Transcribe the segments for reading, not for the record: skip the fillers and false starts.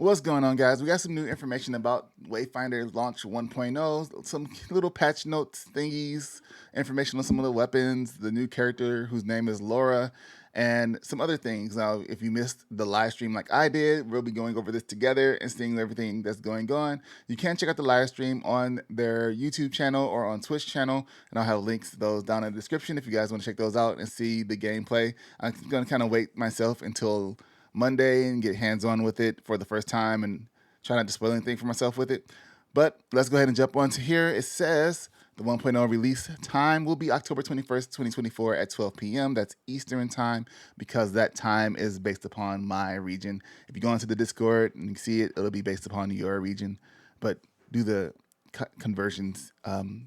What's going on, guys? We got some new information about Wayfinders launch 1.0, some little patch notes thingies, information on some of the weapons, the new character whose name is Laura, and some other things. Now, if you missed the live stream like I did, we'll be going over this together and seeing everything that's going on. You can check out the live stream on their YouTube channel or on Twitch channel, and I'll have links to those down in the description if you guys want to check those out and see the gameplay. I'm going to kind of wait myself until Monday and get hands-on with it for the first time and try not to spoil anything for myself with it. But let's go ahead and jump on to here. It says the 1.0 release time will be October 21st, 2024 at 12 p.m. That's Eastern time because that time is based upon my region. If you go into the Discord and you see it, it'll be based upon your region. But do the conversions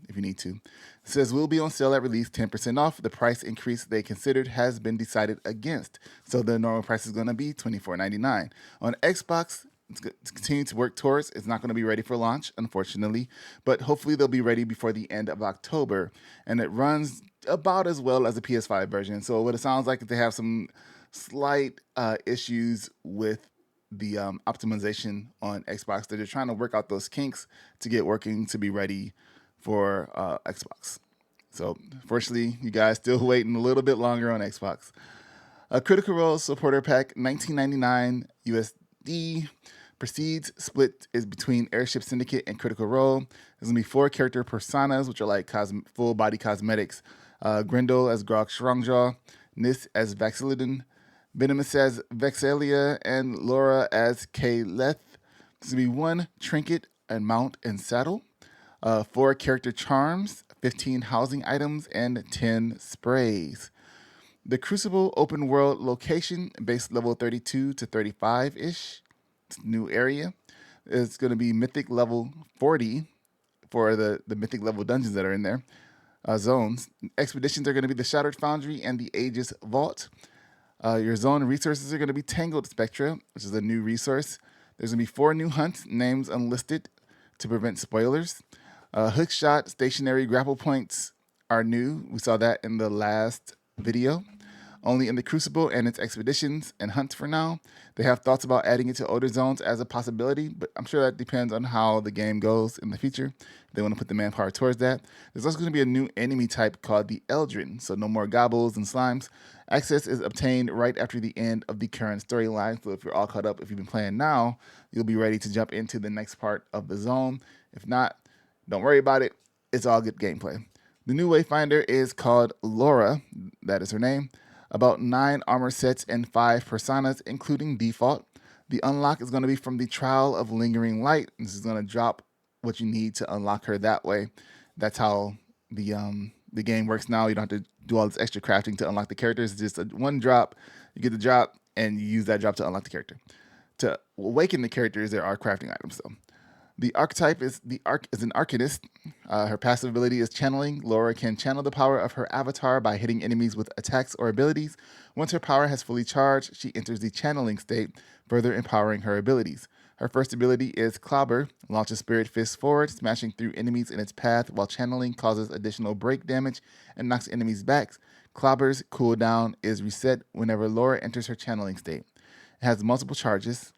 if you need to. It says will be on sale at release, 10% off. The price increase they considered has been decided against. So the normal price is going to be $24.99. On Xbox, it's continuing to work towards. It's not going to be ready for launch, unfortunately, but hopefully they'll be ready before the end of October. And it runs about as well as the PS5 version. So what it sounds like is they have some slight issues with the optimization on Xbox. They're just trying to work out those kinks to get working to be ready for Xbox. So fortunately, you guys still waiting a little bit longer on Xbox. A Critical Role Supporter Pack, $19.99 USD. Proceeds split is between Airship Syndicate and Critical Role. There's going to be 4 character personas, which are like full body cosmetics. Grendel as Grog Strongjaw, Nis as Vaxilidon, Venomous as Vexalia, and Laura as Kayleth. There's going to be 1 trinket and mount and saddle, 4 character charms, 15 housing items, and 10 sprays. The Crucible open world location, base level 32 to 35-ish. It's a new area. It's going to be Mythic level 40 for the Mythic level dungeons that are in there. Zones. Expeditions are going to be the Shattered Foundry and the Aegis Vault. Your zone resources are going to be Tangled Spectra, which is a new resource. There's going to be 4 new hunts, names unlisted to prevent spoilers. Hookshot stationary grapple points are new. We saw that in the last video. Only in the Crucible and its expeditions and hunts for now. They have thoughts about adding it to older zones as a possibility, but I'm sure that depends on how the game goes in the future. They want to put the manpower towards that. There's also going to be a new enemy type called the Eldrin, so no more gobbles and slimes. Access is obtained right after the end of the current storyline, so if you're all caught up, if you've been playing now, you'll be ready to jump into the next part of the zone. If not, don't worry about it. It's all good gameplay. The new Wayfinder is called Laura, that is her name. About 9 armor sets and 5 personas, including default. The unlock is going to be from the Trial of Lingering Light. This is going to drop what you need to unlock her that way. That's how the game works now. You don't have to do all this extra crafting to unlock the characters. It's just a 1 drop. You get the drop, and you use that drop to unlock the character. To awaken the characters, there are crafting items, though. The archetype is an Arcanist. Her passive ability is Channeling. Laura can channel the power of her avatar by hitting enemies with attacks or abilities. Once her power has fully charged, she enters the channeling state, further empowering her abilities. Her first ability is Clobber. Launches Spirit Fist forward, smashing through enemies in its path while channeling causes additional break damage and knocks enemies back. Clobber's cooldown is reset whenever Laura enters her channeling state. It has multiple charges.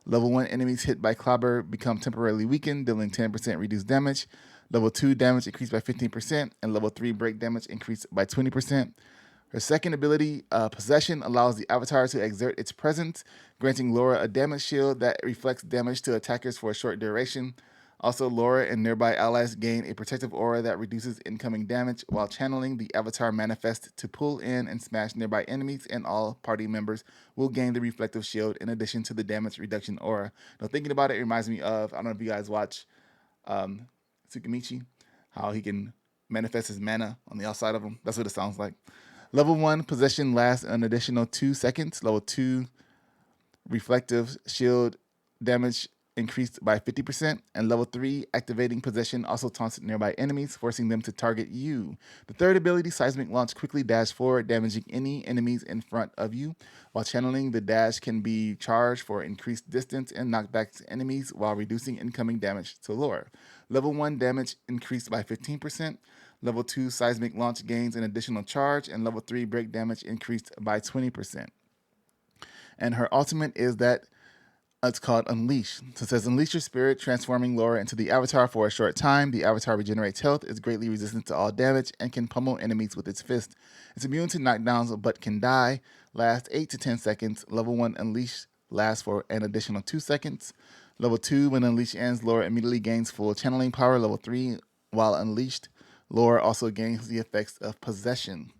Level 1 enemies hit by Clobber become temporarily weakened, dealing 10% reduced damage. Level 2 damage increased by 15%, and level 3 break damage increased by 20%. Her second ability, Possession, allows the avatar to exert its presence, granting Laura a damage shield that reflects damage to attackers for a short duration. Also, Laura and nearby allies gain a protective aura that reduces incoming damage. While channeling, the avatar manifests to pull in and smash nearby enemies, and all party members will gain the reflective shield in addition to the damage reduction aura. Now, thinking about it, it reminds me of, I don't know if you guys watch Tsukimichi, how he can manifest his mana on the outside of him. That's what it sounds like. Level 1, Possession lasts an additional 2 seconds. Level 2, Reflective Shield damage increased by 50%, and level 3, Activating Possession also taunts nearby enemies, forcing them to target you. The third ability, Seismic Launch, quickly dash forward, damaging any enemies in front of you. While channeling, the dash can be charged for increased distance and knockback to enemies while reducing incoming damage to Laura. Level 1 damage increased by 15%. Level 2, Seismic Launch gains an additional charge, and level 3, break damage increased by 20%. And her ultimate is that It's called Unleash. So it says, unleash your spirit, transforming Laura into the avatar for a short time. The avatar regenerates health, is greatly resistant to all damage, and can pummel enemies with its fist. It's immune to knockdowns but can die. Lasts 8 to 10 seconds. Level 1 Unleash lasts for an additional 2 seconds. Level 2, when Unleash ends, Laura immediately gains full channeling power. Level 3, while Unleashed, Laura also gains the effects of possession.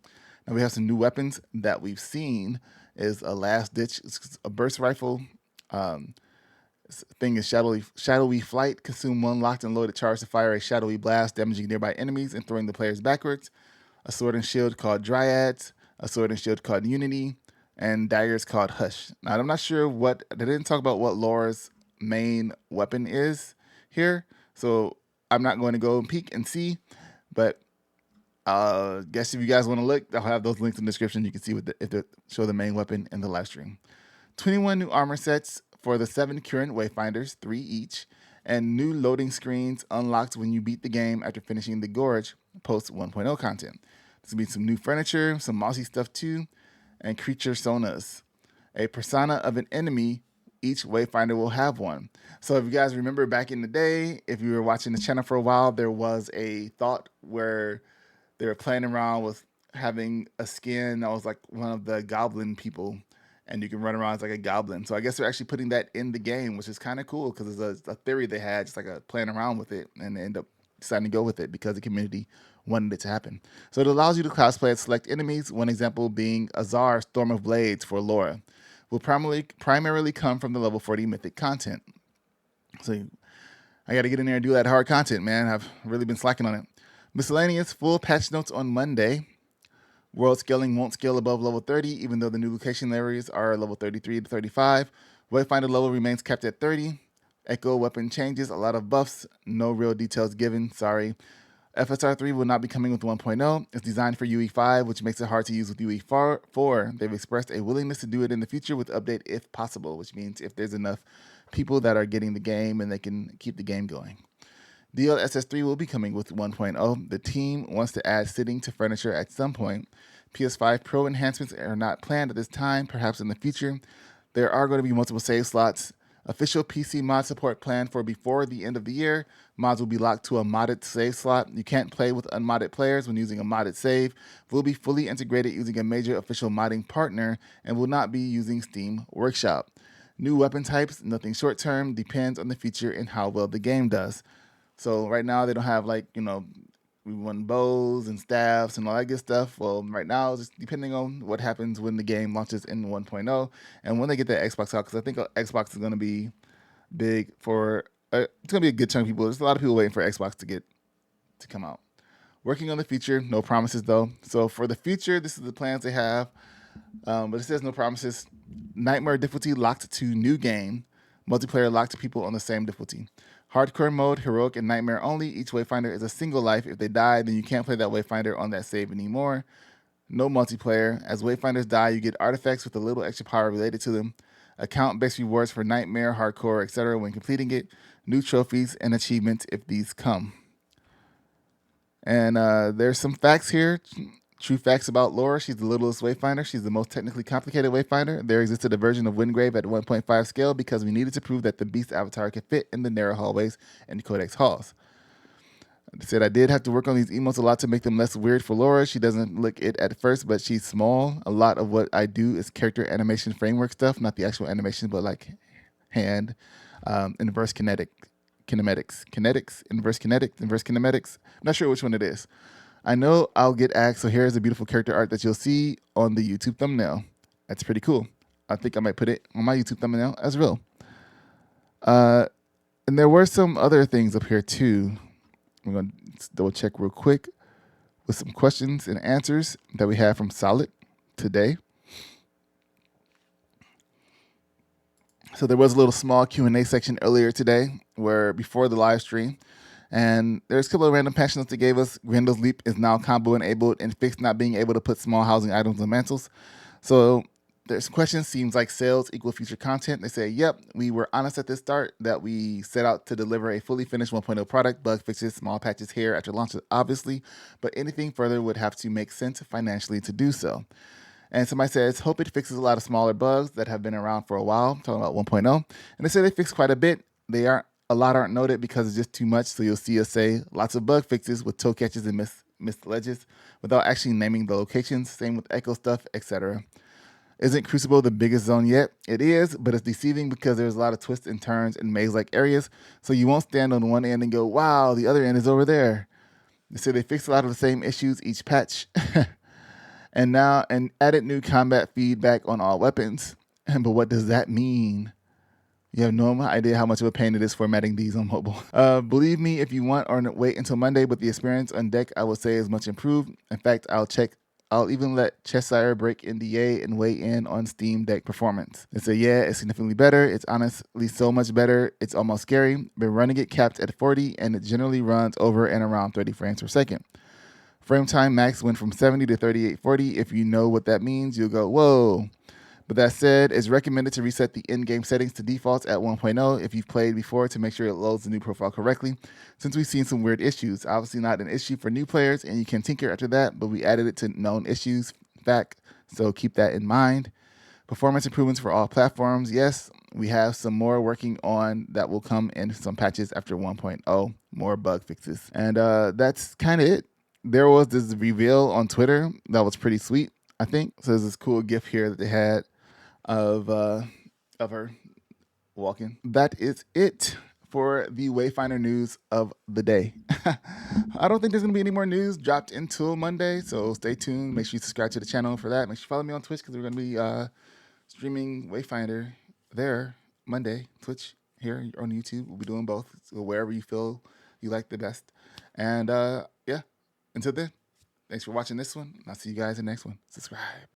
Now we have some new weapons that we've seen. Is a last ditch, it's a burst rifle. Thing is shadowy flight. Consume one locked and loaded charge to fire a shadowy blast, damaging nearby enemies and throwing the players backwards. A sword and shield called Dryads. A sword and shield called Unity. And daggers called Hush. Now I'm not sure they didn't talk about what Laura's main weapon is here, so I'm not going to go and peek and see. But guess if you guys want to look, I'll have those links in the description. You can see if they show the main weapon in the live stream. 21 new armor sets for the 7 current Wayfinders, 3 each, and new loading screens unlocked when you beat the game after finishing the Gorge post 1.0 content. There's going to be some new furniture, some mossy stuff too, and creature sonas. A persona of an enemy, each Wayfinder will have one. So if you guys remember back in the day, if you were watching the channel for a while, there was a thought where they were playing around with having a skin that was like one of the goblin people, and you can run around as like a goblin. So I guess they're actually putting that in the game, which is kind of cool because it's a theory they had, just like playing around with it, and they end up deciding to go with it because the community wanted it to happen. So it allows you to cosplay as select enemies, one example being Azar, Storm of Blades for Laura. Will primarily come from the level 40 mythic content. So I got to get in there and do that hard content, man. I've really been slacking on it. Miscellaneous full patch notes on Monday. World scaling won't scale above level 30, even though the new location areas are level 33 to 35. Wayfinder level remains kept at 30. Echo weapon changes, a lot of buffs, no real details given, sorry. FSR 3 will not be coming with 1.0. It's designed for UE5, which makes it hard to use with UE4. They've expressed a willingness to do it in the future with update if possible, which means if there's enough people that are getting the game and they can keep the game going. DLSS3 will be coming with 1.0. The team wants to add sitting to furniture at some point. PS5 Pro enhancements are not planned at this time, perhaps in the future. There are going to be multiple save slots. Official PC mod support planned for before the end of the year. Mods will be locked to a modded save slot. You can't play with unmodded players when using a modded save. Will be fully integrated using a major official modding partner and will not be using Steam Workshop. New weapon types, nothing short term, depends on the feature and how well the game does. So right now they don't have we want bows and staffs and all that good stuff. Well, right now it's just depending on what happens when the game launches in 1.0 and when they get that Xbox out, because I think Xbox is going to be big for it's going to be a good chunk of people. There's a lot of people waiting for Xbox to come out. Working on the future, no promises though. So for the future, this is the plans they have, but it says no promises. Nightmare difficulty locked to new game. Multiplayer locked to people on the same difficulty. Hardcore mode, heroic, and nightmare only. Each Wayfinder is a single life. If they die, then you can't play that Wayfinder on that save anymore. No multiplayer. As Wayfinders die, you get artifacts with a little extra power related to them. Account-based rewards for nightmare, hardcore, etc. when completing it. New trophies and achievements if these come. And there's some facts here. True facts about Laura. She's the littlest Wayfinder. She's the most technically complicated Wayfinder. There existed a version of Windgrave at 1.5 scale because we needed to prove that the Beast avatar could fit in the narrow hallways and Codex halls. They said I did have to work on these emotes a lot to make them less weird for Laura. She doesn't look it at first, but she's small. A lot of what I do is character animation framework stuff, not the actual animation, but like hand, inverse kinematics, inverse kinematics. I'm not sure which one it is. I know I'll get asked, so here's the beautiful character art that you'll see on the YouTube thumbnail. That's pretty cool. I think I might put it on my YouTube thumbnail as well. And there were some other things up here too. I'm going to double check real quick with some questions and answers that we have from Solid today. So there was a little small Q&A section earlier today before the live stream. And there's a couple of random patch notes they gave us. Grendel's Leap is now combo enabled and fixed not being able to put small housing items on mantles. So there's questions, seems like sales equal future content. They say, yep, we were honest at the start that we set out to deliver a fully finished 1.0 product, bug fixes, small patches here after launch, obviously, but anything further would have to make sense financially to do so. And somebody says, hope it fixes a lot of smaller bugs that have been around for a while. I'm talking about 1.0. And they say they fixed quite a bit. A lot aren't noted because it's just too much. So you'll see us say lots of bug fixes with toe catches and missed ledges without actually naming the locations. Same with echo stuff, etc. Isn't Crucible the biggest zone yet? It is, but it's deceiving because there's a lot of twists and turns in maze-like areas. So you won't stand on one end and go, wow, the other end is over there. They say they fixed a lot of the same issues each patch. and added new combat feedback on all weapons. But what does that mean? You have no idea how much of a pain it is formatting these on mobile. Believe me, if you want, or wait until Monday, but the experience on deck, I would say, is much improved. In fact, I'll even let Cheshire break NDA and weigh in on Steam Deck performance. They say, yeah, it's significantly better. It's honestly so much better. It's almost scary. Been running it capped at 40, and it generally runs over and around 30 frames per second. Frame time max went from 70 to 3840. If you know what that means, you'll go, whoa. But that said, it's recommended to reset the in-game settings to defaults at 1.0 if you've played before to make sure it loads the new profile correctly, since we've seen some weird issues. Obviously not an issue for new players, and you can tinker after that, but we added it to known issues, fact, so keep that in mind. Performance improvements for all platforms. Yes, we have some more working on that will come in some patches after 1.0, more bug fixes. And that's kind of it. There was this reveal on Twitter that was pretty sweet, I think. So there's this cool GIF here that they had of her walking. That is it for the Wayfinder news of the day. I don't think there's gonna be any more news dropped until Monday, so stay tuned. Make sure you subscribe to the channel for that. Make sure you follow me on Twitch because we're gonna be streaming Wayfinder there Monday. Twitch here on YouTube. We'll be doing both, so wherever you feel you like the best. And yeah, until then, thanks for watching this one. I'll see you guys in the next one. Subscribe.